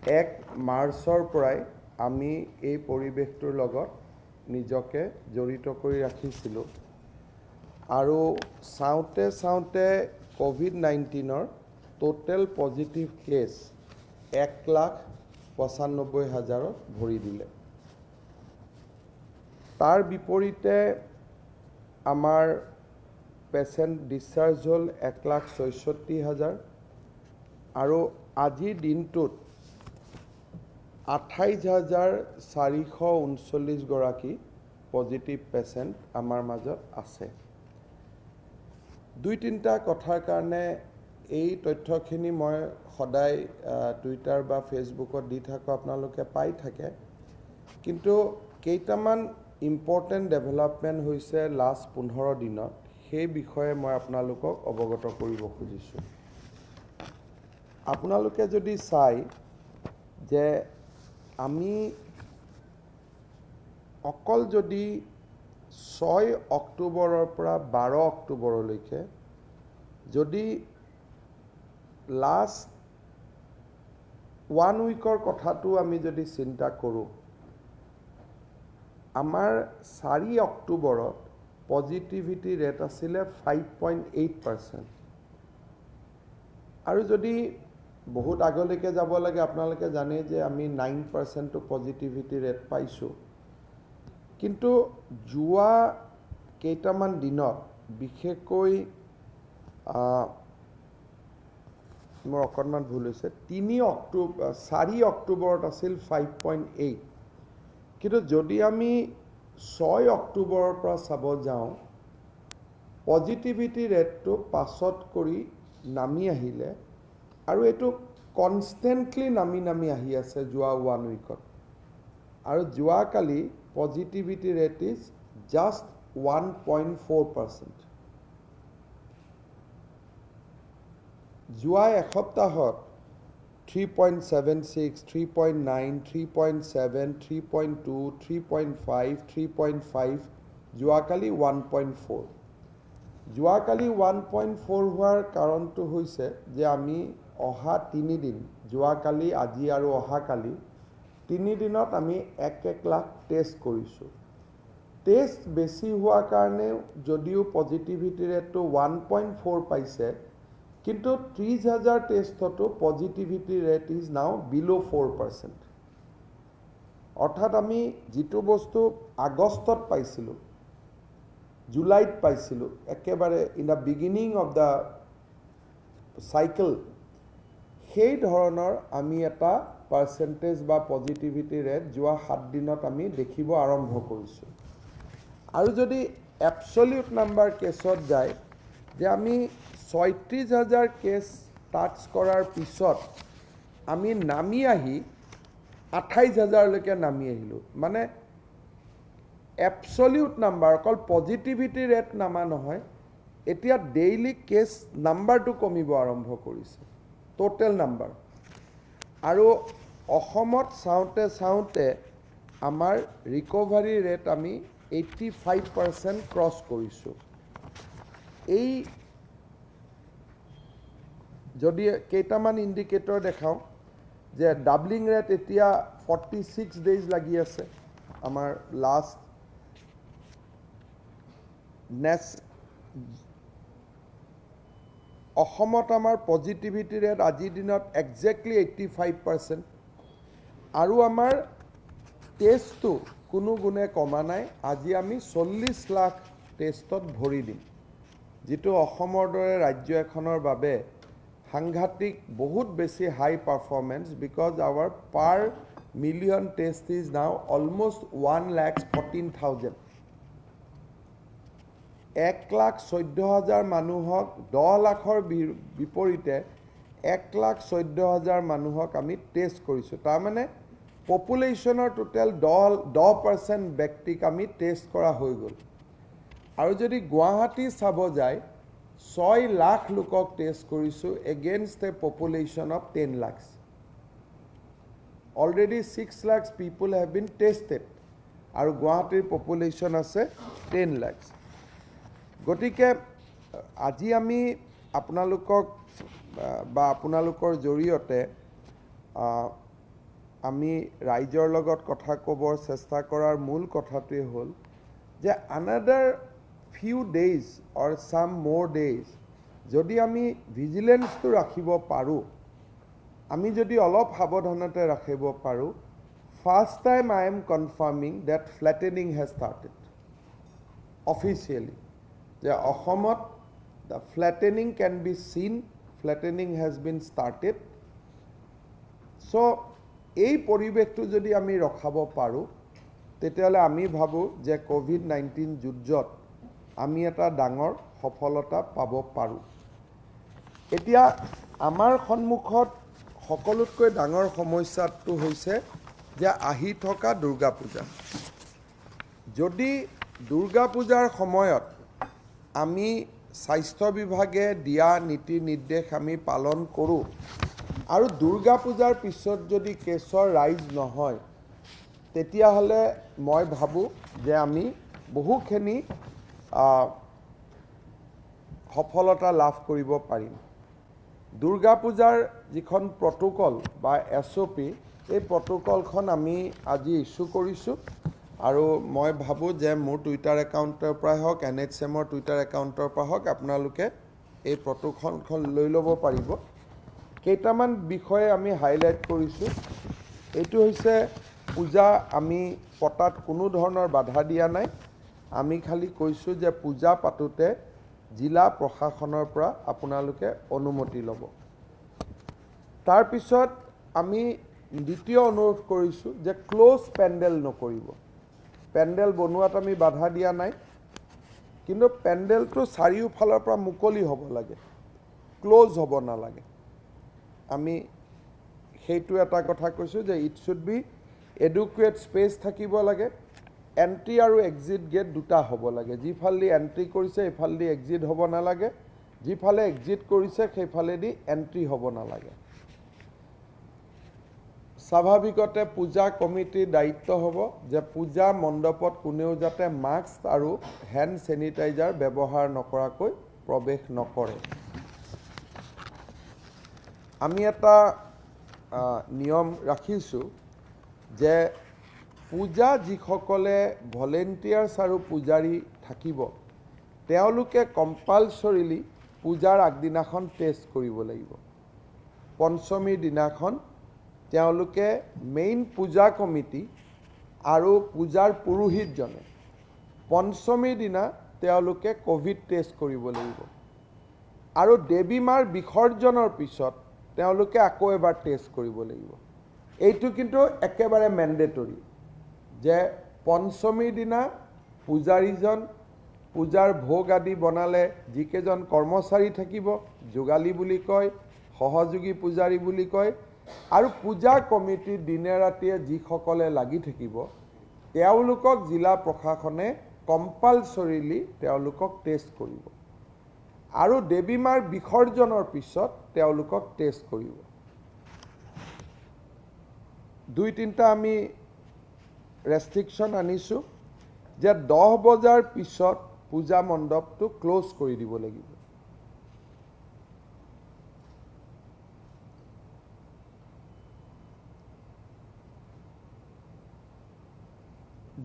1 মাৰ্চৰ পৰাই আমি এই পৰিৱেশটোৰ লগত নিজকে জড়িত কৰি ৰাখিছিলোঁ আৰু চাওঁতে কোভিড-19ৰ টোটেল পজিটিভ কেছ 1,95,000 ভৰি দিলে। তাৰ বিপৰীতে আমাৰ পেচেণ্ট ডিসচাৰ্জ হ'ল 1,66,000 আৰু আজিৰ দিনটোত 28,439 গৰাকী পজিটিভ পেচেণ্ট আমাৰ মাজত আছে। 2-3টা কথাৰ কাৰণে এই তথ্যখিনি মই সদায় টুইটাৰ বা ফেচবুকত দি থাকোঁ, আপোনালোকে পাই থাকে। কিন্তু কেইটামান ইম্পৰ্টেণ্ট ডেভেলপমেণ্ট হৈছে লাষ্ট 15 দিনত, সেই বিষয়ে মই আপোনালোকক অৱগত কৰিব খুজিছোঁ। আপোনালোকে যদি চাই যে আমি অকল যদি 6 অক্টোবৰৰ পৰা 12 অক্টোবৰলৈকে যদি লাষ্ট 1 উইকৰ কথাটো আমি যদি চিন্তা কৰোঁ, আমাৰ 4 অক্টোবৰত পজিটিভিটি ৰেট আছিলে 5.8%। আৰু যদি বহুত আগলৈকে যাব লাগে, আপোনালোকে জানে যে আমি 9% পজিটিভিটি ৰেট পাইছোঁ। কিন্তু যোৱা কেইটামান দিনত বিশেষকৈ মোৰ অকণমান ভুল হৈছে, 4 অক্টোবৰত আছিল 5.8। কিন্তু যদি আমি 6 অক্টোবৰৰ পৰা চাব যাওঁ, পজিটিভিটি ৰেটটো 5 কৰি নামি আহিলে আৰু এইটো কনষ্টেণ্টলি নামি আহি আছে যোৱা 1 উইকত। আৰু যোৱাকালি পজিটিভিটি ৰেট ইজ জাষ্ট 1.4%। যোৱা এসপ্তাহত 3.76, 3.9, 3.7, 3.2, 3.5, 3.5, যোৱাকালি 1.4। যোৱাকালি 1.4 হোৱাৰ কাৰণটো হৈছে যে আমি অহা 3 দিন, যোৱাকালি, আজি আৰু অহাকালি 3 দিনত আমি 1 লাখ টেষ্ট কৰিছোঁ। টেষ্ট বেছি হোৱাৰ কাৰণে যদিও পজিটিভিটি ৰেটটো 1.4 পাইছে, কিন্তু 30,000 টেষ্টতো পজিটিভিটি ৰেট ইজ নাও বিল' 4%। অৰ্থাৎ আমি যিটো বস্তু আগষ্টত পাইছিলোঁ, জুলাইত পাইছিলোঁ, একেবাৰে in the beginning of the cycle, সেই ধৰণৰ আমি এটা পাৰ্চেণ্টেজ বা পজিটিভিটি ৰেট যোৱা 7 দিনত আমি দেখিব আৰম্ভ কৰিছোঁ। আৰু যদি এবছলিউট নাম্বাৰ কেছত যায়, যে আমি 36,000 কেছ টাচ কৰাৰ পিছত আমি নামি আহি 28,000লৈকে নামি আহিলোঁ। মানে এবছলিউট নাম্বাৰ, অকল পজিটিভিটি ৰেট নামা নহয়, এতিয়া ডেইলি কেছ নাম্বাৰটো কমিব আৰম্ভ কৰিছে, টোটেল নাম্বাৰ। আৰু অসমত চাওঁতে আমাৰ ৰিকভাৰী ৰেট আমি 85% ক্ৰছ কৰিছোঁ। এই যদি কেইটামান ইণ্ডিকেটৰ দেখাওঁ, যে ডাবলিং ৰেট এতিয়া 46 ডেইজ লাগি আছে। আমাৰ লাষ্ট অসমত আমাৰ পজিটিভিটি ৰেট আজিৰ দিনত একজেক্টলি 85%। আৰু আমাৰ টেষ্টটো কোনো গুণে কমা নাই। আজি আমি 40 লাখ টেষ্টত ভৰি দিম, যিটো অসমৰ দৰে ৰাজ্য এখনৰ বাবে সাংঘাতিক বহুত বেছি high performance, because our per million test is now almost 1,14,000। 1,14,000 মানুহক 10 লাখৰ বিপৰীতে 1,14,000 মানুহক আমি টেষ্ট কৰিছোঁ। তাৰমানে পপুলেশ্যনৰ টোটেল 10% ব্যক্তিক আমি টেষ্ট কৰা হৈ গ'ল। আৰু যদি গুৱাহাটী চাব যায়, 6 লাখ লোকক টেষ্ট কৰিছোঁ against A population of 10 lakhs। Already 6 lakhs people have been tested, আৰু গুৱাহাটীৰ পপুলেশ্যন আছে 10 lakhs। গতিকে আজি আমি আপোনালোকক বা আপোনালোকৰ জৰিয়তে আমি ৰাইজৰ লগত কথা ক'বৰ চেষ্টা কৰাৰ মূল কথাটোৱে হ'ল যে another few days or some more days যদি আমি ভিজিলেন্সটো ৰাখিব পাৰোঁ, আমি যদি অলপ সাৱধানতা ৰাখিব পাৰোঁ, first time I am confirming that flattening has started officially. যে অসমত the flattening can be seen, flattening has been started. So এই পৰিৱেশটো যদি আমি ৰখাব পাৰোঁ, তেতিয়াহ'লে আমি ভাবোঁ যে COVID-19 যুদ্ধত আমি এটা ডাঙৰ সফলতা পাব পাৰোঁ। এতিয়া আমাৰ সন্মুখত সকলোতকৈ ডাঙৰ সমস্যাটো হৈছে যে আহি থকা দুৰ্গা পূজা। যদি দুৰ্গা পূজাৰ সময়ত আমি স্বাস্থ্য বিভাগে দিয়া নীতি নিৰ্দেশ আমি পালন কৰোঁ আৰু দুৰ্গা পূজাৰ পিছত যদি কেছৰ ৰাইজ নহয়, তেতিয়াহ'লে মই ভাবোঁ যে আমি বহুখিনি সফলতা লাভ কৰিব পাৰিম। দুৰ্গা পূজাৰ যিখন প্ৰট'কল বা SOP, এই প্ৰট'কলখন আমি আজি ইছ্যু কৰিছোঁ আৰু মই ভাবোঁ যে মোৰ টুইটাৰ একাউণ্টৰ পৰাই হওক, NHMৰ টুইটাৰ একাউণ্টৰ পৰা হওক, আপোনালোকে এই প্ৰট'কলখন লৈ ল'ব পাৰিব। কেইটামান বিষয়ে আমি হাইলাইট কৰিছোঁ। এইটো হৈছে পূজা আমি পতাত কোনো ধৰণৰ বাধা দিয়া নাই। আমি খালি কৈছোঁ যে পূজা পাতোতে জিলা প্ৰশাসনৰ পৰা আপোনালোকে অনুমতি ল'ব। তাৰপিছত আমি দ্বিতীয় অনুৰোধ কৰিছোঁ যে ক্ল'জ পেণ্ডেল নকৰিব। পেণ্ডেল বনোৱাত আমি বাধা দিয়া নাই, কিন্তু পেণ্ডেলটো চাৰিওফালৰ পৰা মুকলি হ'ব লাগে, ক্ল'জ হ'ব নালাগে। আমি সেইটো এটা কথা কৈছোঁ যে ইট শুড বি এডুকুৱেট স্পেচ থাকিব লাগে, এণ্ট্ৰি আৰু এক্সিট গেট দুটা হ'ব লাগে। যিফালেদি এণ্ট্ৰি কৰিছে সেইফালেদি এক্সিট হ'ব নালাগে, যিফালে এক্সিট কৰিছে সেইফালেদি এণ্ট্ৰি হ'ব নালাগে। স্বাভাৱিকতে পূজা কমিটিৰ দায়িত্ব হ'ব যে পূজা মণ্ডপত কোনেও যাতে মাস্ক আৰু হেণ্ড চেনিটাইজাৰ ব্যৱহাৰ নকৰাকৈ প্ৰৱেশ নকৰে। আমি এটা নিয়ম ৰাখিছোঁ যে পূজা যিসকলে ভলেণ্টিয়াৰ্ছ আৰু পূজাৰী থাকিব, তেওঁলোকে কম্পালচৰিলি পূজাৰ আগদিনাখন টেষ্ট কৰিব লাগিব। পঞ্চমীৰ দিনাখন তেওঁলোকে মেইন পূজা কমিটি আৰু পূজাৰ পুৰোহিতজনে পঞ্চমীৰ দিনা তেওঁলোকে ক'ভিড টেষ্ট কৰিব লাগিব আৰু দেৱী মাৰ বিসৰ্জনৰ পিছত তেওঁলোকে আকৌ এবাৰ টেষ্ট কৰিব লাগিব। এইটো কিন্তু একেবাৰে মেণ্ডেটৰী যে পঞ্চমীৰ দিনা পূজাৰীজন পূজাৰ ভোগ আদি বনালে যিকেইজন কৰ্মচাৰী থাকিব, যোগালী বুলি কয়, সহযোগী পূজাৰী বুলি কয়, আৰু পূজা কমিটিৰ দিনে ৰাতিয়ে যিসকলে লাগি থাকিব, তেওঁলোকক জিলা প্ৰশাসনে কম্পালচৰিলি তেওঁলোকক টেষ্ট কৰিব আৰু দেৱী মাৰ বিসৰ্জনৰ পিছত তেওঁলোকক টেষ্ট কৰিব। 2-3টা আমি ৰেষ্ট্ৰিকশ্যন আনিছোঁ যে 10 বজাৰ পিছত পূজা মণ্ডপটো ক্ল'জ কৰি দিব লাগিব।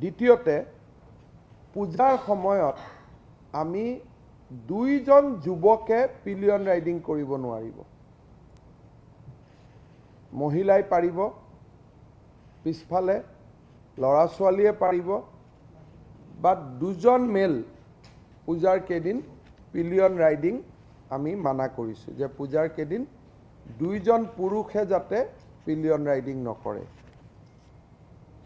দ্বিতীয়তে, পূজাৰ সময়ত আমি 2জন যুৱকে পিলিয়ন ৰাইডিং কৰিব নোৱাৰিব। মহিলাই পাৰিব, পিছফালে ল'ৰা ছোৱালীয়ে পাৰিব, বা 2জন মেল পূজাৰ কেইদিন পিলিয়ন ৰাইডিং আমি মানা কৰিছোঁ যে পূজাৰ কেইদিন 2জন পুৰুষে যাতে পিলিয়ন ৰাইডিং নকৰে।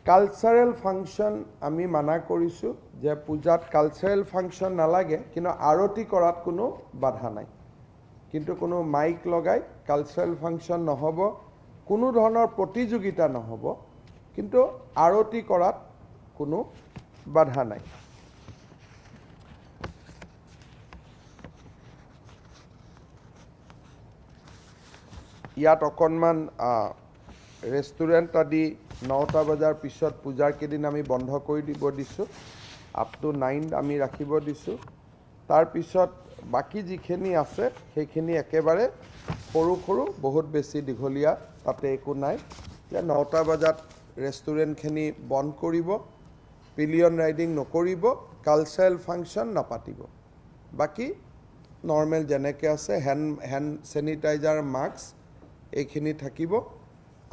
কালচাৰেল ফাংচন আমি মানা কৰিছোঁ যে পূজাত কালচাৰেল ফাংচন নালাগে, কিন্তু আৰতি কৰাত কোনো বাধা নাই, কিন্তু কোনো মাইক লগাই কালচাৰেল ফাংচন নহ'ব, কোনো ধৰণৰ প্ৰতিযোগিতা নহ'ব, কিন্তু আৰতি কৰাত কোনো বাধা নাই। ইয়াত অকণমান ৰেষ্টুৰেণ্ট আদি 9টা বজাৰ পিছত পূজাৰ কেইদিন আমি বন্ধ কৰি দিব দিছোঁ, আপ টু 9 আমি ৰাখিব দিছোঁ। তাৰপিছত বাকী যিখিনি আছে সেইখিনি একেবাৰে সৰু সৰু, বহুত বেছি দীঘলীয়া তাতে একো নাই। যে 9টা বজাত ৰেষ্টুৰেণ্টখিনি বন্ধ কৰিব, পিলিয়ন ৰাইডিং নকৰিব, কালচাৰেল ফাংচন নাপাতিব। বাকী নৰ্মেল যেনেকৈ আছে হেণ্ড চেনিটাইজাৰ, মাস্ক এইখিনি থাকিব।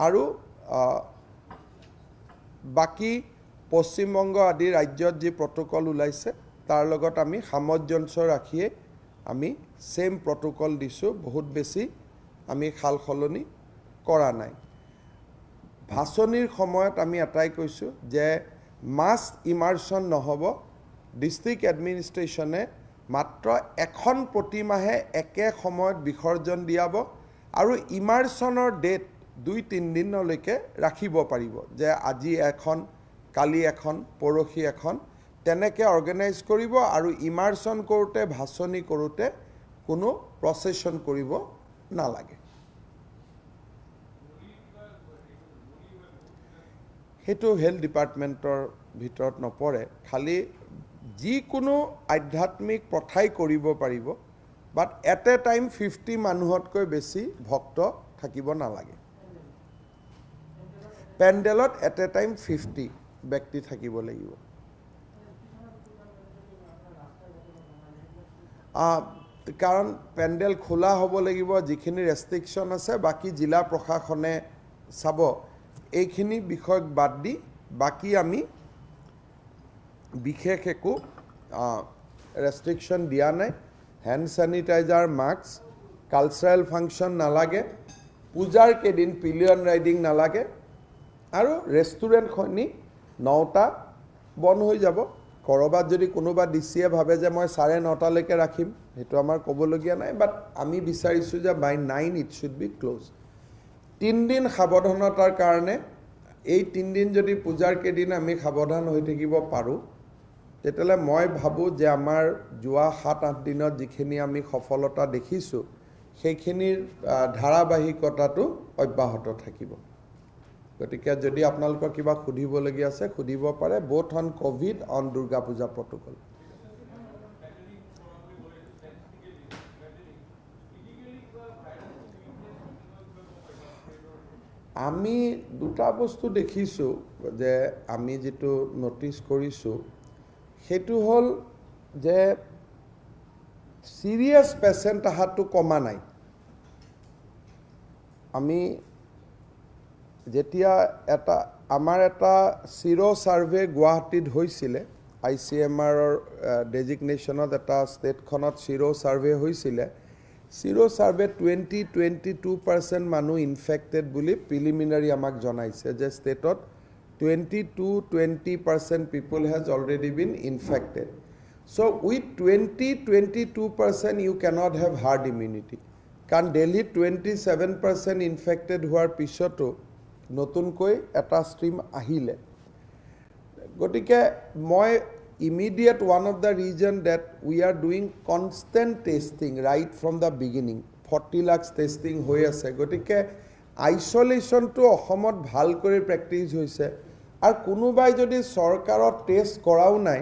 আৰু বাকী পশ্চিমবংগ আদি ৰাজ্যত যি প্ৰট'কল ওলাইছে তাৰ লগত আমি সামঞ্জস্য ৰাখিয়ে আমি সেম প্ৰট'কল দিছোঁ। বহুত বেছি আমি সাল সলনি কৰা নাই। ভাচনিৰ সময়ত আমি এটাই কৈছোঁ যে মাছ ইমাৰ্চন নহ'ব। ডিষ্ট্ৰিক্ট এডমিনিষ্ট্ৰেশ্যনে মাত্ৰ এখন প্ৰতিমাহে একে সময়ত বিসৰ্জন দিয়াব আৰু ইমাৰ্চনৰ ডেট 2-3 দিনলৈকে ৰাখিব পাৰিব, যে আজি এখন, কালি এখন, পৰহি এখন, তেনেকৈ অৰ্গেনাইজ কৰিব। আৰু ইমাৰ্চন কৰোঁতে, ভাচনি কৰোঁতে কোনো প্ৰচেছন কৰিব নালাগে। সেইটো হেল্থ ডিপাৰ্টমেণ্টৰ ভিতৰত নপৰে। খালি যিকোনো আধ্যাত্মিক প্ৰথাই কৰিব পাৰিব, বাট এট এ টাইম 50 মানুহতকৈ বেছি ভক্ত থাকিব নালাগে। পেণ্ডেলত এট এ টাইম 50 ব্যক্তি থাকিব লাগিব। কাৰণ পেণ্ডেল খোলা হ'ব লাগিব, যিখিনি ৰেষ্ট্ৰিকশ্যন আছে বাকী জিলা প্ৰশাসনে চাব। এইখিনি বিষয়ক বাদ দি বাকী আমি বিশেষ একো ৰেষ্ট্ৰিকশ্যন দিয়া নাই। Hand sanitiser, mask, cultural function নালাগে, পূজাৰ কেইদিন পিলিয়ন ৰাইডিং নালাগে, আৰু ৰেষ্টুৰেণ্টখিনি 9টা বন্ধ হৈ যাব। ক'ৰবাত যদি কোনোবা ডিচিয়ে ভাবে যে মই 9:30লৈকে ৰাখিম, সেইটো আমাৰ ক'বলগীয়া নাই। বাট আমি বিচাৰিছোঁ যে বাই 9 ইট শ্বুড বি ক্ল'জ। 3 দিন সাৱধানতাৰ কাৰণে, এই 3 দিন যদি পূজাৰ কেইদিন আমি সাৱধান হৈ থাকিব পাৰোঁ, তেতিয়াহ'লে মই ভাবোঁ যে আমাৰ যোৱা 7-8 দিনত যিখিনি আমি সফলতা দেখিছোঁ, সেইখিনিৰ ধাৰাবাহিকতাটো অব্যাহত থাকিব। গতিকে যদি আপোনালোকৰ কিবা সুধিবলগীয়া আছে সুধিব পাৰে, both on Covid, on Durga Puja protocol. আমি দুটা বস্তু দেখিছোঁ যে আমি যিটো নটিচ কৰিছোঁ সেইটো হ'ল যে চিৰিয়াছ পেচেণ্ট অহাটো কমা নাই। আমি যেতিয়া আমাৰ এটা চিৰ' ছাৰ্ভে গুৱাহাটীত হৈছিলে, ICMRৰ ডেজিগনেশ্যনত এটা ষ্টেটখনত চিৰ' ছাৰ্ভে হৈছিলে। চিৰ' ছাৰ্ভে 22% মানুহ ইনফেক্টেড বুলি প্ৰিলিমিনাৰী আমাক জনাইছে, যে ষ্টেটত 20% people has already been infected. So' with 22% you cannot have herd immunity. কাৰণ দিল্লীত 27% ইনফেক্টেড হোৱাৰ পিছতো নতুনকৈ এটা ষ্ট্ৰীম আহিলে। গতিকে মই immediate one of the reason that we are doing constant testing right from the beginning. 40 lakh testing হৈ আছে। গতিকে আইচলেশ্যনটো অসমত ভাল কৰি প্ৰেক্টিছ হৈছে। আৰু কোনোবাই যদি চৰকাৰত টেষ্ট কৰাও নাই,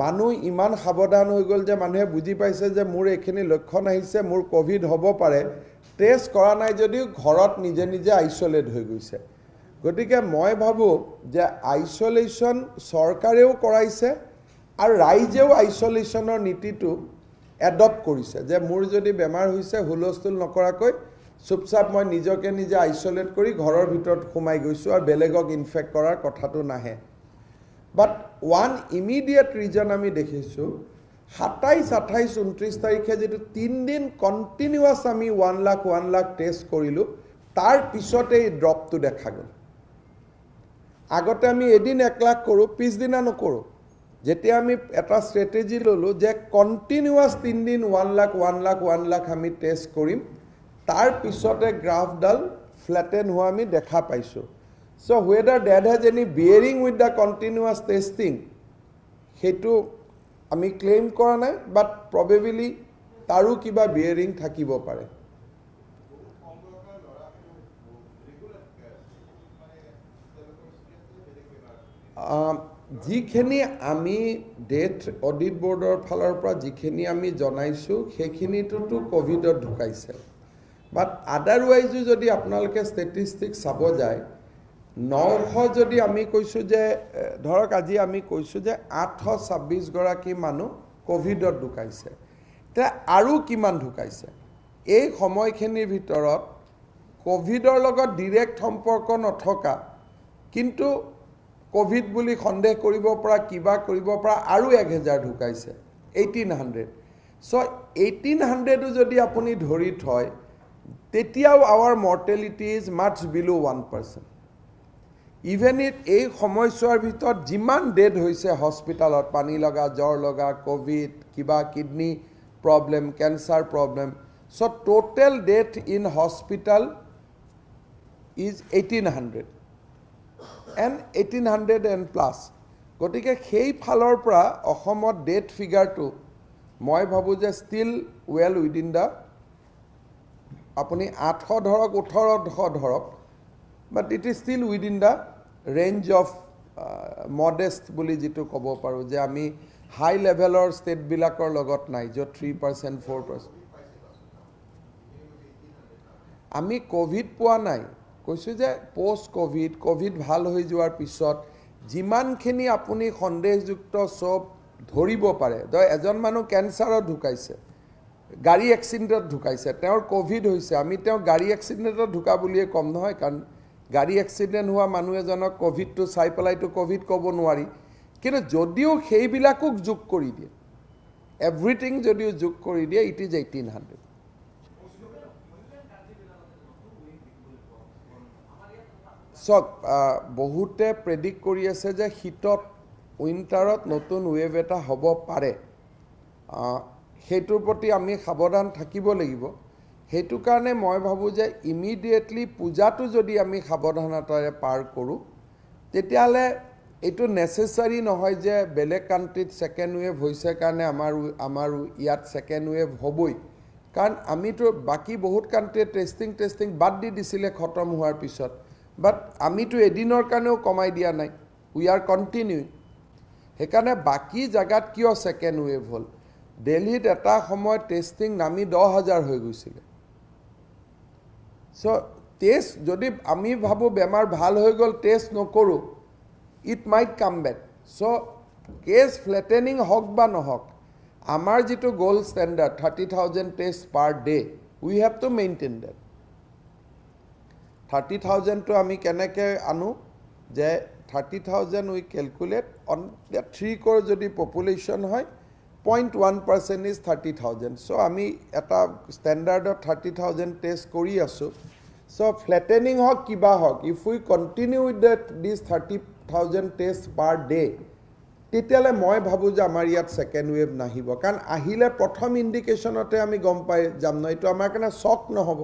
মানুহ ইমান সাৱধান হৈ গ'ল যে মানুহে বুজি পাইছে যে মোৰ এইখিনি লক্ষণ আহিছে, মোৰ ক'ভিড হ'ব পাৰে, টেষ্ট কৰা নাই যদিও ঘৰত নিজে নিজে আইচলেট হৈ গৈছে। গতিকে মই ভাবোঁ যে আইচলেশ্যন চৰকাৰেও কৰাইছে আৰু ৰাইজেও আইচলেশ্যনৰ নীতিটো এডপ্ট কৰিছে, যে মোৰ যদি বেমাৰ হৈছে হুলস্থুল নকৰাকৈ চুপচাপ মই নিজকে নিজে আইচলেট কৰি ঘৰৰ ভিতৰত সোমাই গৈছোঁ আৰু বেলেগক ইনফেক্ট কৰাৰ কথাটো নাহে। বাট ওৱান ইমিডিয়েট ৰিজন আমি দেখিছোঁ, 27, 28, 29 তাৰিখে যিটো 3 দিন কণ্টিনিউৱাছ আমি 1 লাখ টেষ্ট কৰিলোঁ, তাৰ পিছতে এই ড্ৰপটো দেখা গ'ল। আগতে আমি এদিন 1 লাখ কৰোঁ, পিছদিনা নকৰোঁ। যেতিয়া আমি এটা ষ্ট্ৰেটেজি ল'লোঁ যে কণ্টিনিউৱাছ 3 দিন 1 লাখ আমি টেষ্ট কৰিম, তাৰ পিছতে গ্ৰাফডাল ফ্লেটেন হোৱা আমি দেখা পাইছোঁ। So' whether that has any bearing with the continuous testing, সেইটো আমি ক্লেইম কৰা নাই, বাট প্ৰবেবলি তাৰো কিবা বিয়েৰিং থাকিব পাৰে। যিখিনি আমি ডেথ অডিট বৰ্ডৰ ফালৰ পৰা যিখিনি আমি জনাইছোঁ সেইখিনিটোতো ক'ভিডত ঢুকাইছে। বাট আদাৰৱাইজো যদি আপোনালোকে ষ্টেটিষ্টিক্স চাব যায়, 900 যদি আমি কৈছোঁ যে ধৰক আজি আমি কৈছোঁ যে 826 গৰাকী মানুহ কোভিডত ঢুকাইছে তে আৰু কিমান ঢুকাইছে এই সময়খিনিৰ ভিতৰত কোভিডৰ লগত ডাইৰেক্ট সম্পৰ্ক নথকা কিন্তু কোভিড বুলি সন্দেহ কৰিব পৰা কিবা কৰিব পৰা আৰু 1000 ঢুকাইছে 1800 সো 1800 যদি আপুনি ধৰি থয় তেতিয়াও our mortality is much below 1%. Even এই সময়ছোৱাৰ ভিতৰত যিমান ডেথ হৈছে হস্পিটালত পানী লগা জ্বৰ লগা কোভিড কিবা kidney problem cancer problem so total death in hospital is 1800 and 1800 and plus গতিকে সেই ফালৰ পৰা অসমত ডেথ ফিগাৰটো মই ভাবো যে ষ্টিল ৱেল উইদিন দা আপুনি 800 ধৰক 1800 ধৰক but it is still within the range of modest বুলি যেটো ক'ব পাৰো যে আমি হাই লেভেলৰ ষ্টেট বিলাকৰ লগত নাই যে 3% 4% আমি কোভিড পোৱা নাই কৈছো যে পোষ্ট কোভিড ভাল হৈ যোৱাৰ পিছত যিমানখিনি আপুনি সন্দেহযুক্ত সব ধৰিব পাৰে এজন মানুহ ক্যান্সাৰত ঢুকাইছে গাড়ী এক্সিডেন্টত ঢুকাইছে তেওঁৰ কোভিড হৈছে আমি তেওঁ গাড়ী এক্সিডেন্টত ঢুকা বুলিয়ে কম নহয় কাৰণ গাড়ী এক্সিডেন্ট হোৱা মানুহ এজনক কোভিডটো চাই পেলাইতো কোভিড ক'ব নোৱাৰি কিন্তু যদিও সেইবিলাকক যোগ কৰি দিয়ে এভৰিথিং যদিও যোগ কৰি দিয়ে ইট ইজ 1800 সক বহুতে প্ৰেডিক্ট কৰি আছে যে শীতত উইন্টাৰত নতুন ৱেভ এটা হ'ব পাৰে হেতুৰ প্ৰতি আমি সাৱধান থাকিব লাগিব হেতু কাৰণে মই ভাবো যে ইমিডিয়েটলি পূজাটো যদি আমি সাৱধানতাৰে পাৰ কৰো তেতিয়ালে এটো নেসেসাৰি নহয় যে বেলেগ কান্ট্ৰিত সেকেন্ড ৱেভ হৈছে কাৰণে আমাৰ ইয়াত সেকেন্ড ৱেভ হ'বই কাৰণ আমিতো বাকি বহুত কান্ট্ৰি টেস্টিং বাদ দি দিছিলে খতম হোৱাৰ পিছত বাট আমিতো এদিনৰ কাৰণেও কমাই দিয়া নাই উই আৰ কন্টিনিউইং হেকাৰণে বাকি জাগাত কিয় সেকেন্ড ৱেভ হ'ল দিল্লীত এটা সময় টেস্টিং নামি 10000 হৈ গৈছিল সো টেস্ট যদি আমি ভাবো বেমাৰ ভাল হৈ গল টেস্ট নকৰো it might come back so case flattening hok ba nohok amar jitu goal standard 30000 tests per day we have to maintain that 30000 to ami keneke anu je 30000 we calculate on the 3 crore jodi population hoy 0.1% is 30000 so ami eta standard of 30000 test kori asu so flattening hok kiba hok if we continue with that this 30000 tests per day তেতিয়ালে মই ভাবো যে আমাৰ ইয়াত second wave নাহিব কাৰণ আহিলে প্ৰথম ইন্ডিকেশনতে আমি গম পাই যাম ন এটো আমাৰ কাৰণে শক নহব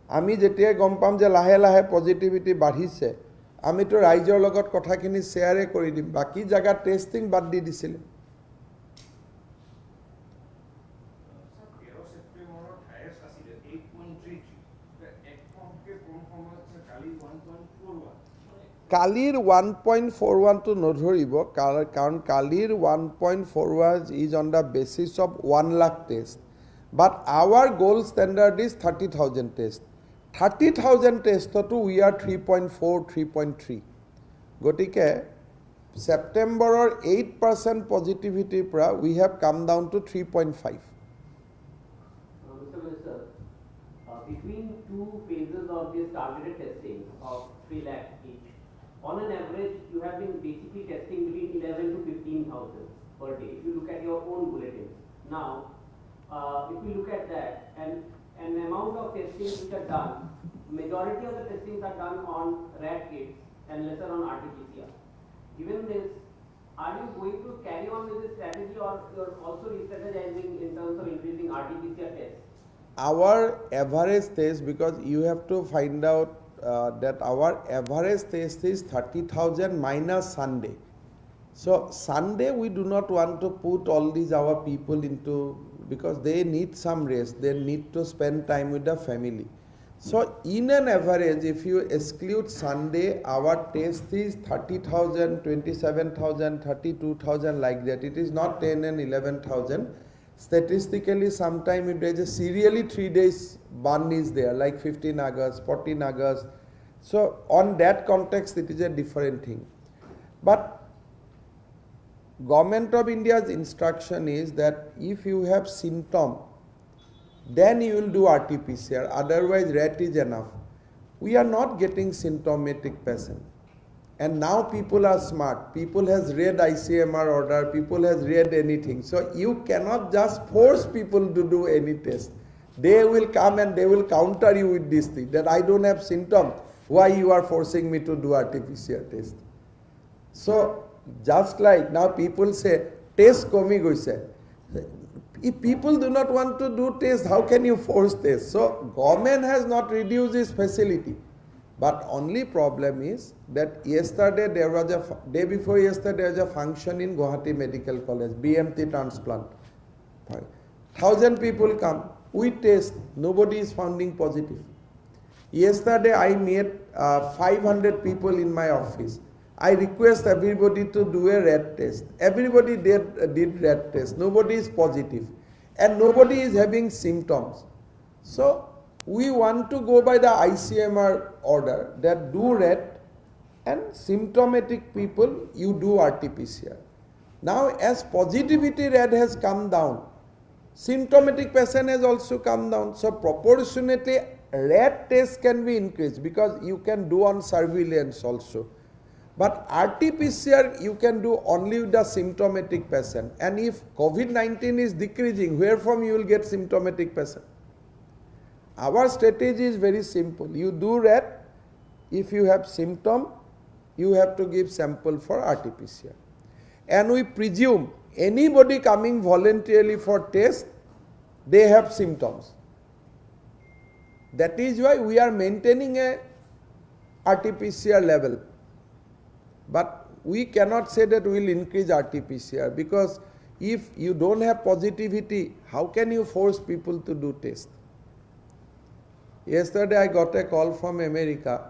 আমি যেতিয়া গম পাম যে লাহে লাহে পজিটিভিটি বাঢ়িছে আমি তো ৰাইজৰ লগত কথাখিনি শেয়াৰে কৰি দিম বাকি জায়গা টেস্টিং বাদ দি দিছিল কালিৰ 1.41 to নধৰিব কাৰণ কালিৰ 1.41 is on the basis of 1 lakh test but our goal standard is 30000 test 30000 test to we are 3.4 3.3 গটিকে সেপ্টেম্বৰৰ 8% positivity পৰা we have come down to 3.5 between two phases of this targeted testing of 3 lakh each on an average you have been basically testing between 11 to 15000 per day if you look at your own bulletins now if we look at that and an amount of testing which are done majority of the testings are done on rat kits and lesser on RT-PCR given this are you going to carry on with this strategy or you're also re-strategizing in terms of increasing RT-PCR tests our average test because you have to find out that our average test is 30000 minus Sunday. So Sunday we do not want to put all these our people into because they need some rest. They need to spend time with the family. So in an average, if you exclude Sunday, our test is 30,000, 27,000, 32,000 like that. It is not 10 and 11,000. Statistically, sometime if there is a serially 3 days ban is there, like 15 August, 14 August, So on that context, it is a different thing. But Government of India's instruction is that if you have symptom, then you will do RT-PCR. Otherwise, RAT is enough. We are not getting symptomatic patient. And now people are smart. People has read ICMR order. People has read anything. So you cannot just force people to do any test. They will come and they will counter you with this thing that I don't have symptom. Why you are forcing me to do RT-PCR test? So just like now people say test komi goise. If people do not want to do test, how can you force test? So government has not reduced its facility. But only problem is that yesterday there was a day before yesterday there was a function in Guwahati Medical College, BMT transplant. 1,000 people come, we test, nobody is finding positive. Yesterday I met 500 people in my office. I request everybody to do a RAT test. Everybody did RAT test. Nobody is positive. And nobody is having symptoms. So we want to go by the ICMR order that do RAT and symptomatic people, you do RT-PCR. Now as positivity rate has come down, symptomatic patient has also come down. So proportionately RAT test can be increased because you can do on surveillance also. But RT-PCR you can do only with the symptomatic patient. And if COVID-19 is decreasing, where from you will get symptomatic patient? Our strategy is very simple. You do RAT, if you have symptom, you have to give sample for RT-PCR. And we presume anybody coming voluntarily for test, they have symptoms. That is why we are maintaining a RT-PCR level. But we cannot say that we will increase RT-PCR because if you don't have positivity, how can you force people to do test? Yesterday I got a call from America.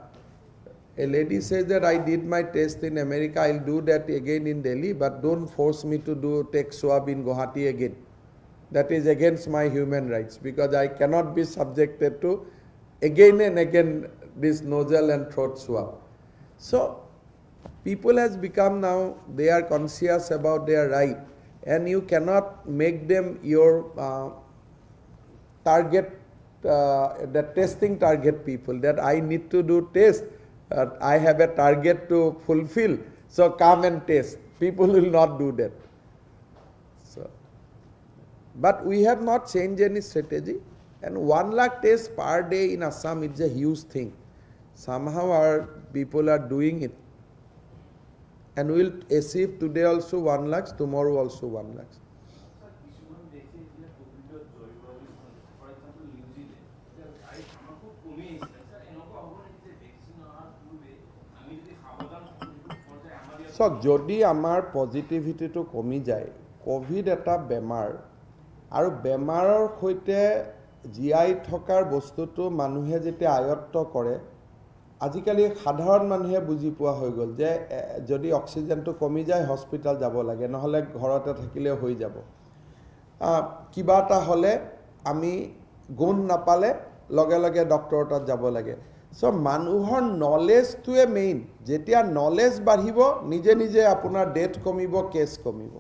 A lady says that I did my test in America, I'll do that again in Delhi, but don't force me to take swab in Guwahati again. That is against my human rights because I cannot be subjected to again and again this nostril and throat swab. So people has become now, they are conscious about their right and you cannot make them your target, the testing target people that I need to do test. I have a target to fulfill, so come and test. People will not do that. So, but we have not changed any strategy. And 1 lakh tests per day in Assam is a huge thing. Somehow our people are doing it. And we will achieve today also 1 lakh, tomorrow also 1 lakh. So, যদি আমাৰ পজিটিভিটিটো কমি যায়, Covid এটা বেমাৰ আৰু বেমাৰৰ সৈতে জীয়াই থকাৰ বস্তুটো মানুহে যেতিয়া আয়ত্ত কৰে, আজিকালি সাধাৰণ মানুহে বুজি পোৱা হৈ গ'ল যে যদি অক্সিজেনটো কমি যায় হস্পিটাল যাব লাগে, নহ'লে ঘৰতে থাকিলে হৈ যাব। কিবা এটা হ'লে আমি গুণ নাপালে লগে লগে ডক্টৰৰ তাত যাব লাগে। So মানুহৰ নলেজটোৱে মেইন। যেতিয়া নলেজ বাঢ়িব নিজে নিজে আপোনাৰ ডেথ কমিব, কেছ কমিব।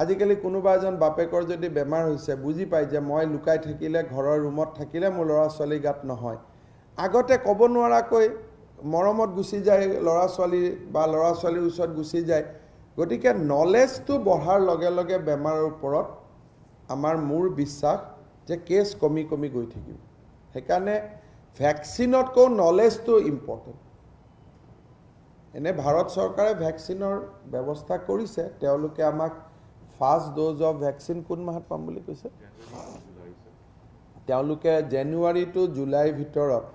আজিকালি কোনোবা এজন বাপেকৰ যদি বেমাৰ হৈছে বুজি পায় যে মই লুকাই থাকিলে ঘৰৰ ৰুমত থাকিলে মোৰ ল'ৰা ছোৱালী গাত নহয়, আগতে ক'ব নোৱাৰাকৈ মৰমত গুচি যায় ল'ৰা ছোৱালী বা ল'ৰা ছোৱালীৰ ওচৰত গুচি যায়। গতিকে নলেজটো বঢ়াৰ লগে লগে বেমাৰৰ ওপৰত আমাৰ মোৰ বিশ্বাস যে কেছ কমি কমি গৈ থাকিব। সেইকাৰণে ভ্যাকচিনতকৈ নলেজটো ইম্পৰ্টেণ্ট। এনে ভাৰত চৰকাৰে ভ্যাকচিনৰ ব্যৱস্থা কৰিছে। তেওঁলোকে আমাক ফাৰ্ষ্ট ড'জ অফ ভ্যাকচিন কোন মাহত পাম বুলি কৈছে? তেওঁলোকে জানুৱাৰী টু জুলাইৰ ভিতৰত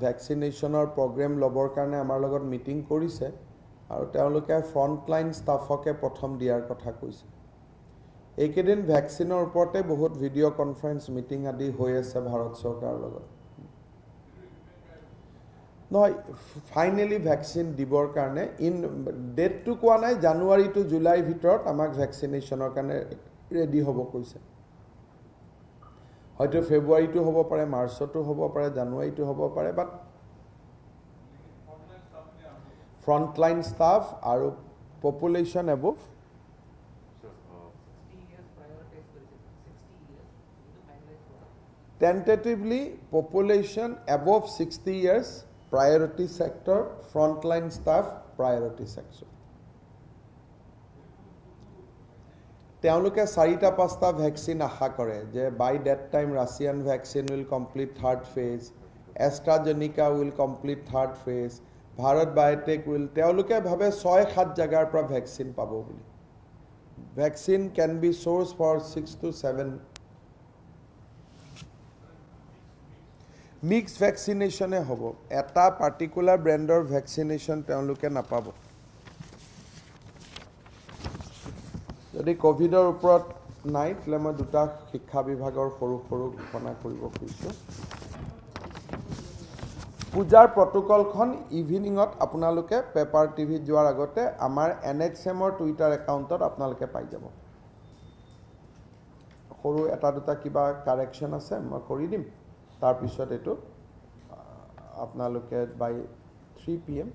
ভ্যাকচিনেশ্যনৰ প্ৰগ্ৰেম ল'বৰ কাৰণে আমাৰ লগত মিটিং কৰিছে আৰু তেওঁলোকে ফ্ৰণ্টলাইন ষ্টাফকে প্ৰথম দিয়াৰ কথা কৈছে। এইকেইদিন ভ্যাকচিনৰ ওপৰতে বহুত ভিডিঅ' কনফাৰেন্স মিটিং আদি হৈ আছে ভাৰত চৰকাৰৰ লগত। নহয়, ফাইনেলি ভ্যাকচিন দিবৰ কাৰণে ডেটটো কোৱা নাই, জানুৱাৰী টু জুলাইৰ ভিতৰত আমাক ভ্যাকচিনেশ্যনৰ কাৰণে ৰেডি হ'ব কৈছে। হয়তো ফেব্ৰুৱাৰীটো হ'ব পাৰে, মাৰ্চতো হ'ব পাৰে, জানুৱাৰীটো হ'ব পাৰে, বাট frontline staff আৰু population above 60 years prioritized for 60 years into finalized for tentatively population above 60 years priority sector, frontline staff priority sector. তেওঁলোকে 4-5টা ভ্যাকসিন আশা কৰে যে by that time Russian vaccine will complete third phase, AstraZeneca will complete third phase, Bharat Biotech will তেওঁলোকে ভাবে 6-7 জাগাৰ পৰা vaccine পাব বুলি. Vaccine can be sourced for 6 to 7 mixed vaccination হ'ব. এটা particular brandৰ vaccination তেওঁলোকে নাপাব. যদি কোভিডৰ ওপৰত নাই তেলে মই দুটা শিক্ষা বিভাগৰ সৰু সৰু ঘোষণা কৰিব খুজিছোঁ. পূজাৰ প্ৰটোকলখন ইভিনিঙত আপোনালোকে পেপাৰ টিভিত যোৱাৰ আগতে আমাৰ NHMৰ টুইটাৰ একাউণ্টত আপোনালোকে পাই যাব. সৰু এটা দুটা কিবা কাৰেকশ্যন আছে মই কৰি দিম. তাৰপিছত এইটো আপোনালোকে বাই 3 PM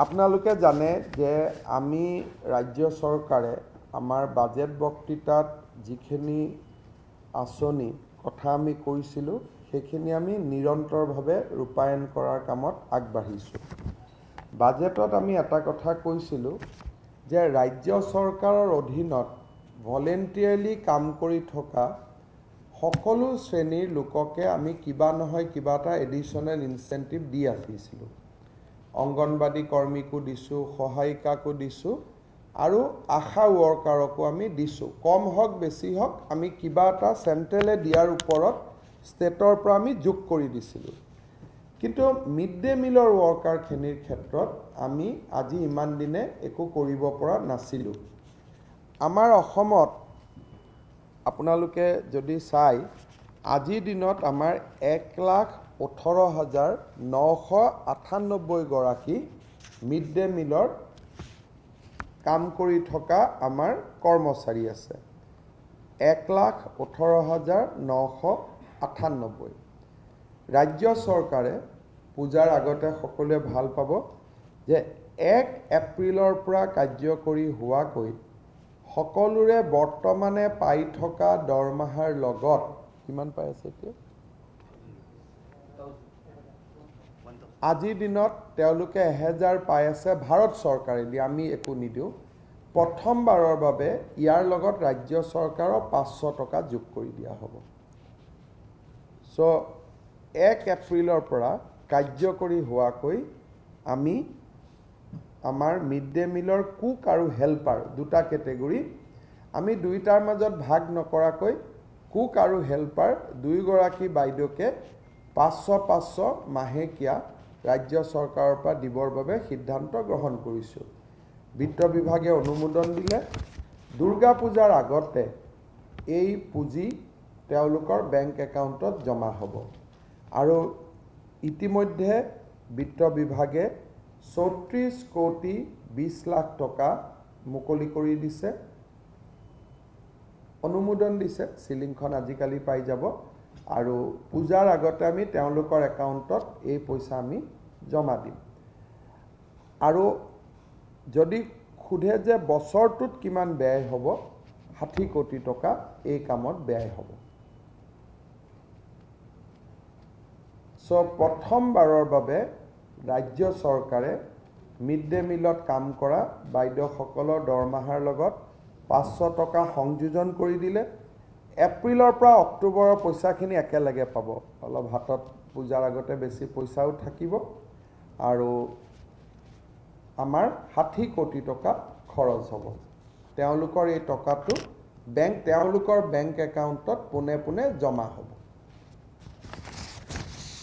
আপোনালোকে জানে যে আমি ৰাজ্য চৰকাৰে আমাৰ বাজেট বক্তৃতাত যিখিনি আঁচনি কথা আমি কৈছিলোঁ সেইখিনি আমি নিৰন্তৰভাৱে ৰূপায়ণ কৰাৰ কামত আগবাঢ়িছোঁ. বাজেটত আমি এটা কথা কৈছিলোঁ যে ৰাজ্য চৰকাৰৰ অধীনত ভলেণ্টিয়াৰলি কাম কৰি থকা সকলো শ্ৰেণীৰ লোককে আমি কিবা নহয় কিবা এটা এডিশ্যনেল ইনচেণ্টিভ দি আহিছিলোঁ. অংগনবাদী কৰ্মীকো দিছোঁ, সহায়িকাকো দিছোঁ আৰু আশা ৱৰ্কাৰকো আমি দিছোঁ. কম হওক বেছি হওক আমি কিবা এটা চেণ্ট্ৰেলে দিয়াৰ ওপৰত ষ্টেটৰ পৰা আমি যোগ কৰি দিছিলোঁ. কিন্তু মিড ডে মিলৰ ৱৰ্কাৰখিনিৰ ক্ষেত্ৰত আমি আজি ইমান দিনে একো কৰিব পৰা নাছিলোঁ. আমাৰ অসমত আপোনালোকে যদি চাই আজিৰ দিনত আমাৰ 1,18,998 গৰাকী মিড ডে মিলৰ কাম কৰি থকা আমাৰ কৰ্মচাৰী আছে. 1,18,998. ৰাজ্য চৰকাৰে পূজাৰ আগতে সকলোৱে ভাল পাব যে 1 এপ্ৰিলৰ পৰা কাৰ্যকৰী হোৱাকৈ সকলোৰে বৰ্তমানে পাই থকা দৰমহাৰ লগত কিমান পাই আছে এতিয়া আজিৰ দিনত তেওঁলোকে 1000 পাই আছে ভাৰত চৰকাৰে দি আমি একো নিদিওঁ. প্ৰথমবাৰৰ বাবে ইয়াৰ লগত ৰাজ্য চৰকাৰৰ 500 টকা যোগ কৰি দিয়া হ'ব. সো 1 এপ্ৰিলৰ পৰা কাৰ্যকৰী হোৱাকৈ আমি আমাৰ মিড ডে মিলৰ কুক আৰু হেল্পাৰ দুটা কেটেগৰী আমি দুইটাৰ মাজত ভাগ নকৰাকৈ কুক আৰু হেল্পাৰ দুইগৰাকী বাইদেউকে 500 মাহেকীয়া ৰাজ্য চৰকাৰৰ পৰা দিবৰ বাবে সিদ্ধান্ত গ্ৰহণ কৰিছোঁ. বিত্ত বিভাগে অনুমোদন দিলে. দুৰ্গা পূজাৰ আগতে এই পুঁজি তেওঁলোকৰ বেংক একাউণ্টত জমা হ'ব আৰু ইতিমধ্যে বিত্ত বিভাগে 34 কোটি 20 লাখ টকা মুকলি কৰি দিছে, অনুমোদন দিছে. সিলিংখন আজিকালি পাই যাব আৰু পূজাৰ আগতে আমি তেওঁলোকৰ একাউণ্টত এই পইচা আমি জমা দিম. আৰু যদি খুধে যে বছৰটোত কিমান ব্যয় হ'ব 60 কোটি টকা এই কামত ব্যয় হ'ব. সো প্ৰথমবাৰৰ বাবে ৰাজ্য চৰকাৰে মিড ডে মিলত কাম কৰা বাইদেউসকলৰ দৰমহাৰ লগত 500 টকা সংযোজন কৰি দিলে. এপ্ৰিলৰ পৰা অক্টোবৰৰ পইচাখিনি একেলগে পাব. অলপ হাতত পূজাৰ আগতে বেছি পইচাও থাকিব আৰু আমাৰ 60 কোটি টকা খৰচ হ'ব. তেওঁলোকৰ এই টকাটো তেওঁলোকৰ বেংক একাউণ্টত পোনে পোনে জমা হ'ব.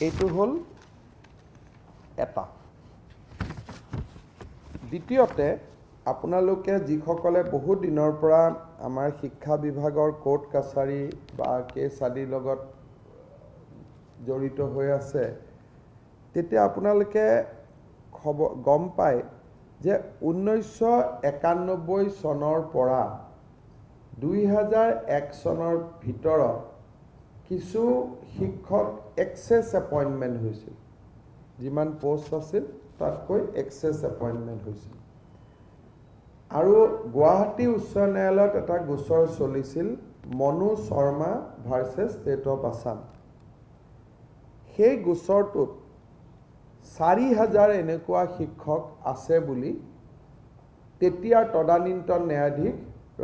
এইটো হ'ল এটা. দ্বিতীয়তে আপোনালোকে যিসকলে বহু দিনৰ পৰা আমাৰ শিক্ষা বিভাগৰ কোৰ্ট কাছাৰী বা কেছ আদিৰ লগত জড়িত হৈ আছে তেতিয়া আপোনালোকে গম পায় যে 1991 চনৰ পৰা 2001 চনৰ ভিতৰত কিছু শিক্ষক এক্সেছ এপইণ্টমেণ্ট হৈছিল, যিমান পোষ্ট আছিল তাতকৈ এক্সেছ এপইণ্টমেণ্ট হৈছিল। আৰু গুৱাহাটী উচ্চ ন্যায়ালয়ত এটা গোচৰ চলিছিল, Manu Sharma versus state of Assam. সেই গোচৰটোত 4,000 এনেকুৱা শিক্ষক আছে বুলি তেতিয়াৰ তদানীন্তন ন্যায়াধীশ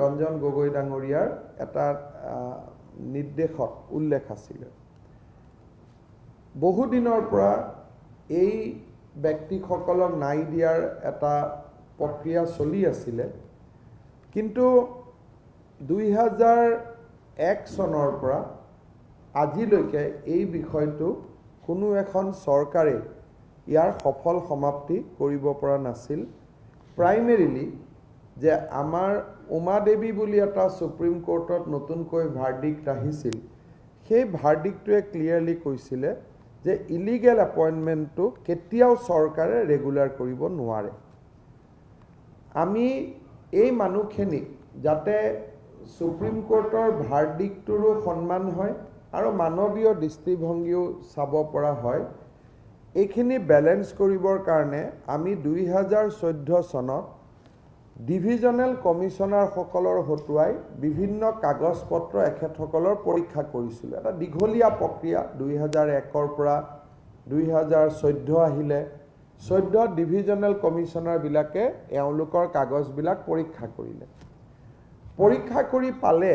ৰঞ্জন গগৈ ডাঙৰীয়াৰ এটা নিৰ্দেশত উল্লেখ আছিলে। বহুদিনৰ পৰা এই ব্যক্তিসকলক নাই দিয়াৰ এটা প্ৰক্ৰিয়া চলি আছিলে, কিন্তু 2001 চনৰ পৰা আজিলৈকে এই বিষয়টো কোনো এখন চৰকাৰে ইয়াৰ সফল সমাপ্তি কৰিব পৰা নাছিল। প্ৰাইমেৰিলি যে আমাৰ উমা দেৱী বুলি এটা সুপ্ৰিম কোৰ্টত নতুনকৈ ভাৰ্ডিক্ট আহিছিল, সেই ভাৰ্ডিক্টটোৱে ক্লিয়াৰলি কৈছিলে যে ইলিগেল এপইণ্টমেণ্টটো কেতিয়াও চৰকাৰে ৰেগুলাৰ কৰিব নোৱাৰে। আমি এই মানুহখিনিক যাতে সুপ্ৰিম কোৰ্টৰ ভাৰ্ডিক্টটোৰো সন্মান হয় আৰু মানৱীয় দৃষ্টিভংগীও চাব পৰা হয়, এইখিনি বেলেঞ্চ কৰিবৰ কাৰণে আমি 2014 চনত ডিভিজনেল কমিশনাৰসকলৰ হতুৱাই বিভিন্ন কাগজ পত্ৰ এখেতসকলৰ পৰীক্ষা কৰিছিলোঁ। এটা দীঘলীয়া প্ৰক্ৰিয়া, 2001ৰ পৰা 2014 আহিলে। 14 ডিভিজনেল কমিশনাৰবিলাকে এওঁলোকৰ কাগজবিলাক পৰীক্ষা কৰিলে। পৰীক্ষা কৰি পালে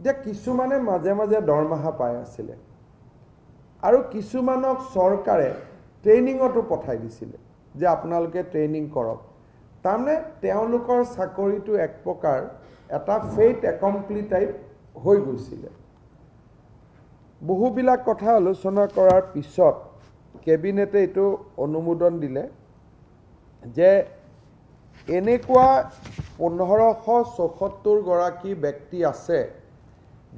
যে কিছুমানে মাজে মাজে দৰমহা পাই আছিলে আৰু কিছুমানক চৰকাৰে ট্ৰেইনিঙতো পঠাই দিছিলে যে আপোনালোকে ট্ৰেইনিং কৰক। তাৰমানে তেওঁলোকৰ চাকৰিটো এক প্ৰকাৰ এটা ফেইট একমপ্লি টাইপ হৈ গৈছিলে। বহুবিলাক কথা আলোচনা কৰাৰ পিছত কেবিনেটে এইটো অনুমোদন দিলে যে এনেকুৱা 1574 গৰাকী ব্যক্তি আছে,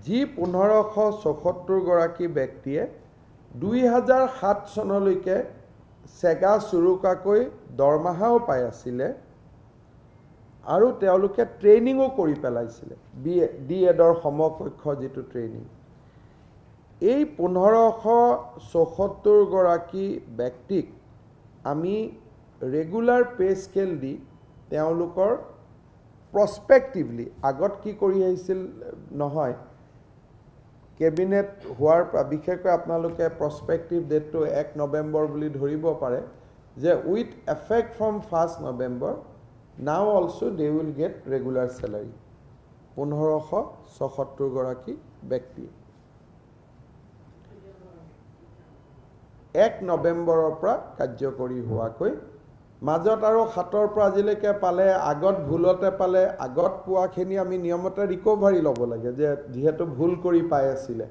যি 1574 গৰাকী ব্যক্তিয়ে 2007 চনলৈকে চেগা চুৰুকাকৈ দৰমহাও পাই আছিলে আৰু তেওঁলোকে ট্ৰেইনিঙো কৰি পেলাইছিলে, DEDৰ সমকক্ষ যিটো ট্ৰেইনিং। এই 1574 গৰাকী ব্যক্তিক আমি ৰেগুলাৰ পে স্কেল দি তেওঁলোকৰ প্ৰস্পেক্টিভলি, আগত কি কৰি আহিছিল নহয়, কেবিনেট হোৱাৰ বিশেষকৈ আপোনালোকে প্ৰস্পেক্টিভ ডেটটো 1 নৱেম্বৰ বুলি ধৰিব পাৰে, যে উইথ এফেক্ট ফ্ৰম 1 নৱেম্বৰ নাও also they will get regular salary. 1574 গৰাকী ব্যক্তি 1 নৱেম্বৰৰ পৰা কাৰ্যকৰী হোৱাকৈ, মাজত আৰু 7ৰ পৰা আজিলৈকে পালে, আগত ভুলতে পালে, আগত পোৱাখিনি আমি নিয়মতে ৰিকভাৰী ল'ব লাগে, যে যিহেতু ভুল কৰি পাই আছিলে,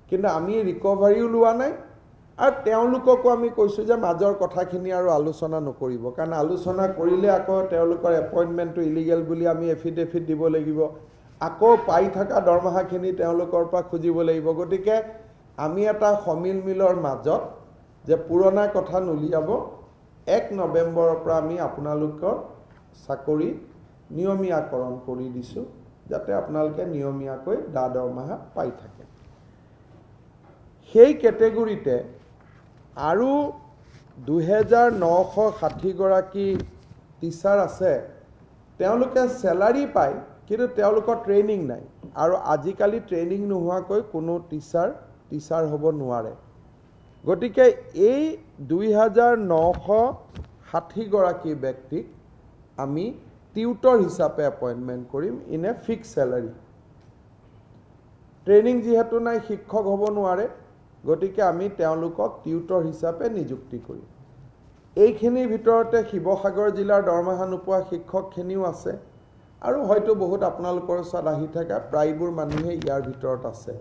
কিন্তু আমি ৰিকভাৰীও লোৱা নাই আৰু তেওঁলোককো আমি কৈছোঁ যে মাজৰ কথাখিনি আৰু আলোচনা নকৰিব, কাৰণ আলোচনা কৰিলে আকৌ তেওঁলোকৰ এপইণ্টমেণ্টটো ইলিগেল বুলি আমি এফিডেভিট দিব লাগিব, আকৌ পাই থকা দৰমহাখিনি তেওঁলোকৰ পৰা খুজিব লাগিব। গতিকে আমি এটা সমিল মিলৰ মাজত যে পুৰণা কথা নুলিয়াব, 1 নৱেম্বৰৰ পৰা আমি আপোনালোকৰ চাকৰি নিয়মীয়াকৰণ কৰি দিছোঁ, যাতে আপোনালোকে নিয়মীয়াকৈ দৰমহা পাই থাকে। সেই কেটেগৰীতে আৰু 2960 গৰাকী টিচাৰ আছে, তেওঁলোকে চেলাৰী পায় কিন্তু তেওঁলোকৰ ট্ৰেইনিং নাই, আৰু আজিকালি ট্ৰেইনিং নোহোৱাকৈ কোনো টিচাৰ হ'ব নোৱাৰে। গতিকে এই 2960 গৰাকী ব্যক্তিক আমি টিউটৰ হিচাপে এপইণ্টমেণ্ট কৰিম in a fix salary. Training যিহেতু নাই, শিক্ষক হ'ব নোৱাৰে, গতিকে আমি তেওঁলোকক টিউটৰ হিচাপে নিযুক্তি কৰিম। এইখিনিৰ ভিতৰতে শিৱসাগৰ জিলাৰ দৰমহা নোপোৱা শিক্ষকখিনিও আছে, আৰু হয়তো বহুত আপোনালোকৰ ওচৰত আহি থকা প্ৰায়বোৰ মানুহে ইয়াৰ ভিতৰত আছে।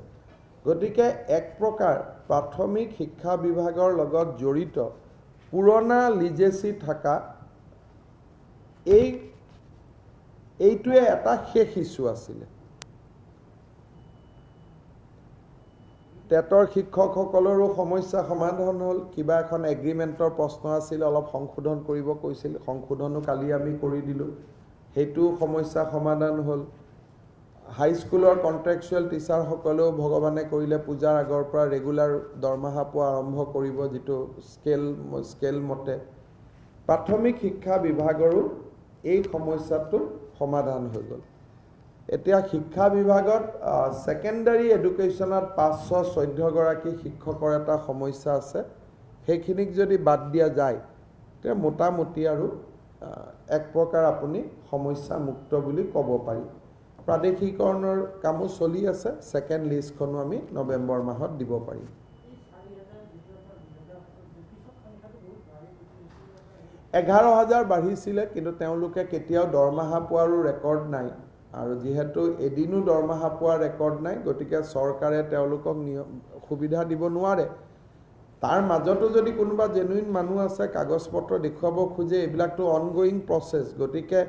গতিকে এক প্ৰকাৰ প্ৰাথমিক শিক্ষা বিভাগৰ লগত জড়িত পুৰণা লিজেচি থকা এইটোৱে এটা শেষ ইছ্যু আছিলে। টেটৰ শিক্ষকসকলৰো সমস্যা সমাধান হ'ল, কিবা এখন এগ্ৰিমেণ্টৰ প্ৰশ্ন আছিল, অলপ সংশোধন কৰিব কৈছিল, সংশোধনো কালি আমি কৰি দিলোঁ, সেইটো সমস্যা সমাধান হ'ল। হাই স্কুলৰ কন্ট্ৰেকচুৱেল টিচাৰসকলেও ভগৱানে কৰিলে পূজাৰ আগৰ পৰা ৰেগুলাৰ দৰমহা পোৱা আৰম্ভ কৰিব, যিটো স্কেল মতে। প্ৰাথমিক শিক্ষা বিভাগৰো এই সমস্যাটো সমাধান হৈ গ'ল। এতিয়া শিক্ষা বিভাগত ছেকেণ্ডাৰী এডুকেশ্যনত 514 গৰাকী শিক্ষকৰ এটা সমস্যা আছে। সেইখিনিক যদি বাদ দিয়া যায় তেতিয়া মোটামুটি আৰু এক প্ৰকাৰ আপুনি সমস্যা মুক্ত বুলি ক'ব পাৰি। প্ৰাদেশিকৰণৰ কামো চলি আছে। ছেকেণ্ড লিষ্টখনো আমি নৱেম্বৰ মাহত দিব পাৰিম। 11,000 বাঢ়িছিলে, কিন্তু তেওঁলোকে কেতিয়াও দৰমহা পোৱাৰো ৰেকৰ্ড নাই, আৰু যিহেতু এদিনো দৰমহা পোৱাৰ ৰেকৰ্ড নাই, গতিকে চৰকাৰে তেওঁলোকক সুবিধা দিব নোৱাৰে। তাৰ মাজতো যদি কোনোবা জেনুইন মানুহ আছে, কাগজ পত্ৰ দেখুৱাব খোজে, এইবিলাকতো অনগয়িং প্ৰচেছ। গতিকে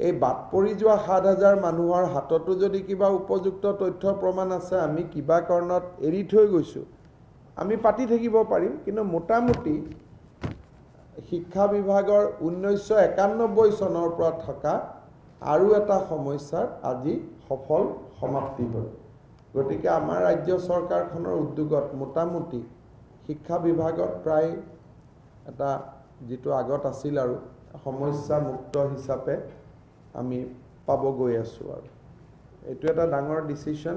এই বাদ পৰি যোৱা 7,000 মানুহৰ হাততো যদি কিবা উপযুক্ত তথ্য প্ৰমাণ আছে, আমি কিবা কাৰণত এৰি থৈ গৈছোঁ, আমি পাতি থাকিব পাৰিম। কিন্তু মোটামুটি শিক্ষা বিভাগৰ 1991 চনৰ পৰা থকা আৰু এটা সমস্যাৰ আজি সফল সমাপ্তি হ'ল। গতিকে আমাৰ ৰাজ্য চৰকাৰখনৰ উদ্যোগত মোটামুটি শিক্ষা বিভাগত প্ৰায় এটা যিটো আগত আছিল আৰু সমস্যা মুক্ত হিচাপে আমি পাব গৈ আছোঁ। আৰু এইটো এটা ডাঙৰ ডিচিশ্যন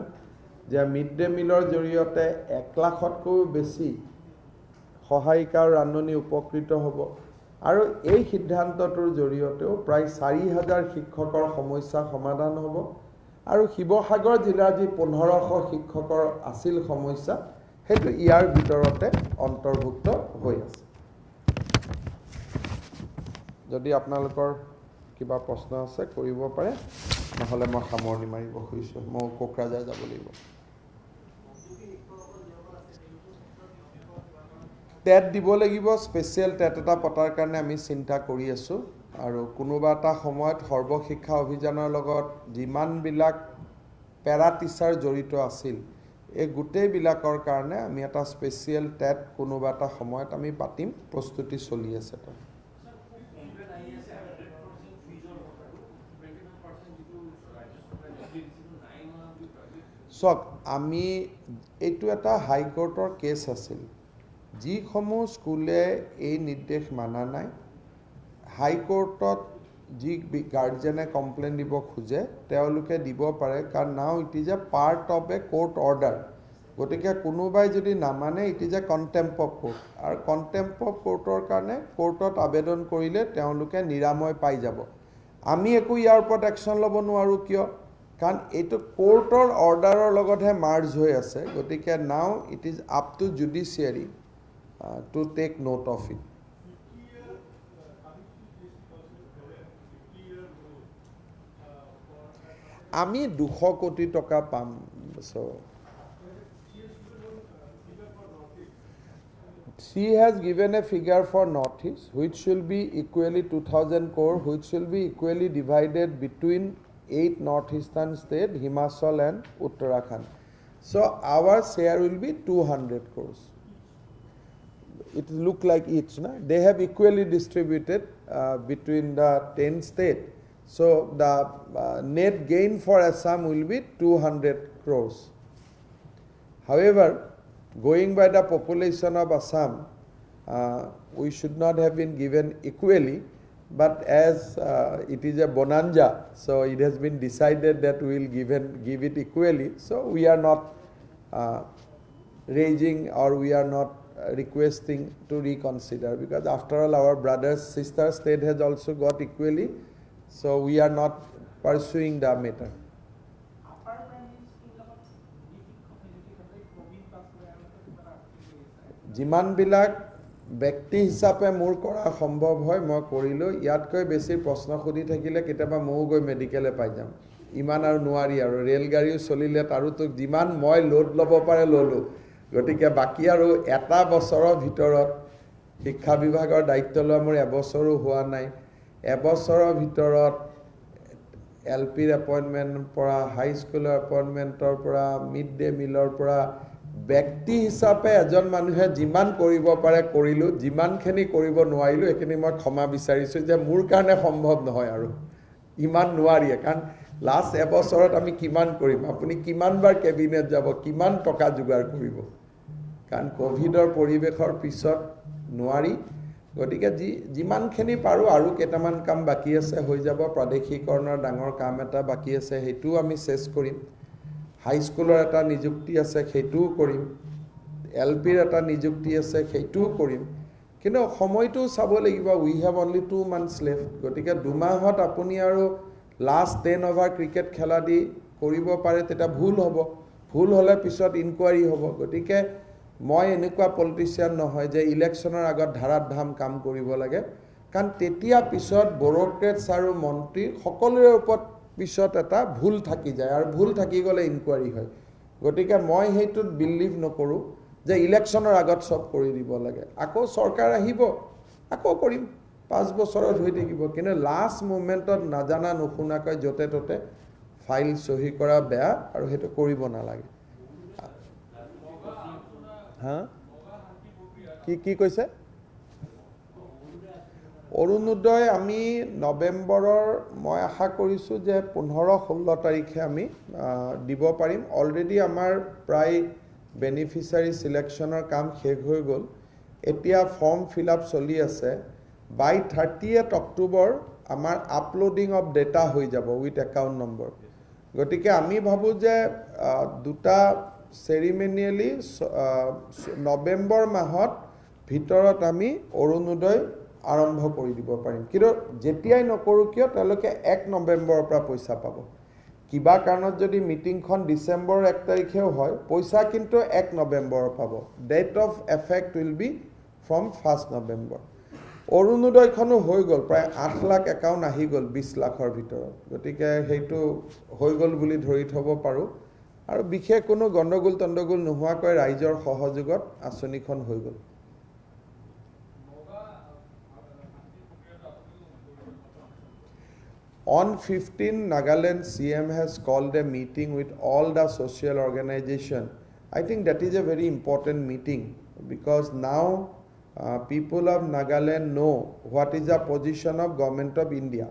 যে মিড ডে মিলৰ জৰিয়তে 1 লাখতকৈও বেছি সহায়িকা আৰু ৰান্ধনি উপকৃত হ'ব, আৰু এই সিদ্ধান্তটোৰ জৰিয়তেও প্ৰায় 4,000 শিক্ষকৰ সমস্যা সমাধান হ'ব। আৰু শিৱসাগৰ জিলাৰ যি 1,500 শিক্ষকৰ আছিল সমস্যা, সেইটো ইয়াৰ ভিতৰতে অন্তৰ্ভুক্ত হৈ আছে। যদি আপোনালোকৰ কিবা প্ৰশ্ন আছে কৰিব পাৰে, নহ'লে মই সামৰণি মাৰিব খুজিছোঁ। মই কোকৰাঝাৰ যাব লাগিব। টেট দিব লাগিব। স্পেচিয়েল টেট এটা পতাৰ কাৰণে আমি চিন্তা কৰি আছোঁ, আৰু কোনোবা এটা সময়ত সৰ্বশিক্ষা অভিযানৰ লগত যিমানবিলাক পেৰা টিচাৰ জড়িত আছিল, এই গোটেইবিলাকৰ কাৰণে আমি এটা স্পেচিয়েল টেট কোনোবা এটা সময়ত আমি পাতিম। প্ৰস্তুতি চলি আছে। চাওক, আমি এইটো এটা হাইকোৰ্টৰ কেছ আছিল। যিসমূহ স্কুলে এই নিৰ্দেশ মানা নাই, হাইকোৰ্টত যি গাৰ্জেনে কমপ্লেইন দিব খোজে তেওঁলোকে দিব পাৰে, কাৰণ now it is a part of a court order. গতিকে কোনোবাই যদি নামানে, it is a contempt of court, আৰু কণ্টেম্প অফ কোৰ্টৰ কাৰণে কোৰ্টত আবেদন কৰিলে তেওঁলোকে নিৰাময় পাই যাব। আমি একো ইয়াৰ ওপৰত একশ্যন ল'ব নোৱাৰোঁ। কিয়? কাৰণ এইটো কোৰ্টৰ অৰ্ডাৰৰ লগতহে মাৰ্জ হৈ আছে। গতিকে নাও it is up to judiciary to take note of it. আমি 200 কোটি টকা পাম। So she has given a figure for Northeast, which should be equally 2,000 crore, which will be equally divided between 8 northeastern states, Himachal and Uttarakhand. So our share will be 200 crores. It look like each, na? They have equally distributed between the 10 states. So the net gain for Assam will be 200 crores. However, going by the population of Assam, we should not have been given equally, but as it is a bonanza, so it has been decided that we will give it equally. So we are not raising, or we are not requesting to reconsider, because after all our brothers sister state has also got equally, so we are not pursuing the matter. যিমান বিলাক ব্যক্তি হিচাপে মোৰ কৰা সম্ভৱ হয় মই কৰিলোঁ। ইয়াতকৈ বেছি প্ৰশ্ন সুধি থাকিলে কেতিয়াবা ময়ো গৈ মেডিকেলে পাই যাম। ইমান আৰু নোৱাৰি, আৰু ৰেলগাড়ীও চলিলে তাৰোতো যিমান মই লোড ল'ব পাৰে ল'লোঁ। গতিকে বাকী আৰু এটা বছৰৰ ভিতৰত শিক্ষা বিভাগৰ দায়িত্ব লোৱা মোৰ এবছৰো হোৱা নাই। এবছৰৰ ভিতৰত LPৰ এপইণ্টমেণ্টৰ পৰা, হাইস্কুলৰ এপইণ্টমেণ্টৰ পৰা, মিড ডে মিলৰ পৰা, ব্যক্তি হিচাপে এজন মানুহে যিমান কৰিব পাৰে কৰিলোঁ। যিমানখিনি কৰিব নোৱাৰিলোঁ সেইখিনি মই ক্ষমা বিচাৰিছোঁ, যে মোৰ কাৰণে সম্ভৱ নহয় আৰু ইমান নোৱাৰিয়ে। কাৰণ লাষ্ট এবছৰত আমি কিমান কৰিম, আপুনি কিমানবাৰ কেবিনেট যাব, কিমান টকা যোগাৰ কৰিব, কাৰণ কোভিডৰ পৰিৱেশৰ পিছত নোৱাৰি। গতিকে যিমানখিনি পাৰোঁ আৰু কেইটামান কাম বাকী আছে, হৈ যাব। প্ৰাদেশিকৰণৰ ডাঙৰ কাম এটা বাকী আছে, সেইটোও আমি চেছ কৰিম। হাইস্কুলৰ এটা নিযুক্তি আছে, সেইটোও কৰিম। LPৰ এটা নিযুক্তি আছে, সেইটোও কৰিম। কিন্তু সময়টো চাব লাগিব, উই হেভ অনলি 2 months লেফ্ট। গতিকে 2 মাহত আপুনি আৰু লাষ্ট 10 অভাৰ ক্ৰিকেট খেলা দি কৰিব পাৰে, তেতিয়া ভুল হ'ব। ভুল হ'লে পিছত ইনকুৱাৰী হ'ব। গতিকে মই এনেকুৱা পলিটিচিয়ান নহয় যে ইলেকশ্যনৰ আগত ধাৰাত ধাম কাম কৰিব লাগে, কাৰণ তেতিয়া পিছত ব্যুৰ'ক্ৰেটছ আৰু মন্ত্ৰী সকলোৰে ওপৰত পিছত এটা ভুল থাকি যায়, আৰু ভুল থাকি গ'লে ইনকুৱাৰী হয়। গতিকে মই সেইটোত বিলিভ নকৰোঁ যে ইলেকশ্যনৰ আগত চব কৰি দিব লাগে। আকৌ চৰকাৰ আহিব, আকৌ কৰিম, 5 বছৰত হৈ থাকিব। কিন্তু লাষ্ট মুমেণ্টত নাজানা নুশুনাকৈ য'তে ত'তে ফাইল চহী কৰা বেয়া, আৰু সেইটো কৰিব নালাগে। হা, কি কৈছে? অৰুণোদয় আমি নৱেম্বৰৰ, মই আশা কৰিছোঁ যে 15-16 তাৰিখে আমি দিব পাৰিম। অলৰেডি আমাৰ প্ৰায় বেনিফিচিয়াৰী চিলেকশ্যনৰ কাম শেষ হৈ গ'ল। এতিয়া ফৰ্ম ফিল আপ চলি আছে। বাই 30th অক্টোবৰ আমাৰ আপলোডিং অফ ডেটা হৈ যাব উইথ একাউণ্ট নম্বৰ। গতিকে আমি ভাবোঁ যে দুটা চেৰিমনিয়েলি নৱেম্বৰ মাহত ভিতৰত আমি অৰুণোদয় আৰম্ভ কৰি দিব পাৰিম। কিন্তু যেতিয়াই নকৰোঁ কিয়, তেওঁলোকে 1 নৱেম্বৰৰ পৰা পইচা পাব। কিবা কাৰণত যদি মিটিংখন ডিচেম্বৰৰ 1 তাৰিখেও হয়, পইচা কিন্তু 1 নৱেম্বৰৰ পাব। Date of effect will be from 1 November. অৰুণোদয়খনো হৈ গ'ল, প্ৰায় 8 লাখ একাউণ্ট আহি গ'ল 20 লাখৰ ভিতৰত। গতিকে সেইটো হৈ গ'ল বুলি ধৰি থ'ব পাৰোঁ। আৰু বিশেষ কোনো গণ্ডগোল তণ্ডগোল নোহোৱাকৈ ৰাইজৰ সহযোগত আঁচনিখন হৈ গ'ল। On 15, Nagaland CM has called a meeting with all the social organization. I think that is a very important meeting, because now people of Nagaland know what is the position of Government of India.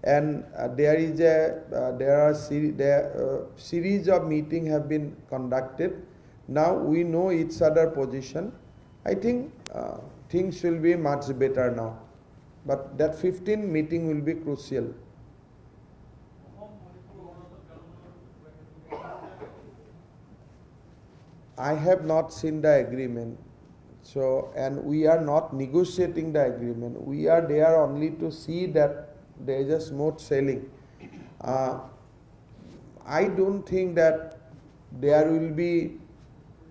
And there are series of meetings have been conducted. Now we know each other position. I think things will be much better now. But that 15 meeting will be crucial. I have not seen the agreement. So, and we are not negotiating the agreement. We are there only to see that there is a smooth sailing. I don't think that there will be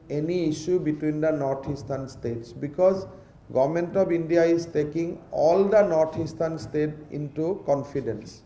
any issue between the northeastern states, because Government of India is taking all the northeastern states into confidence.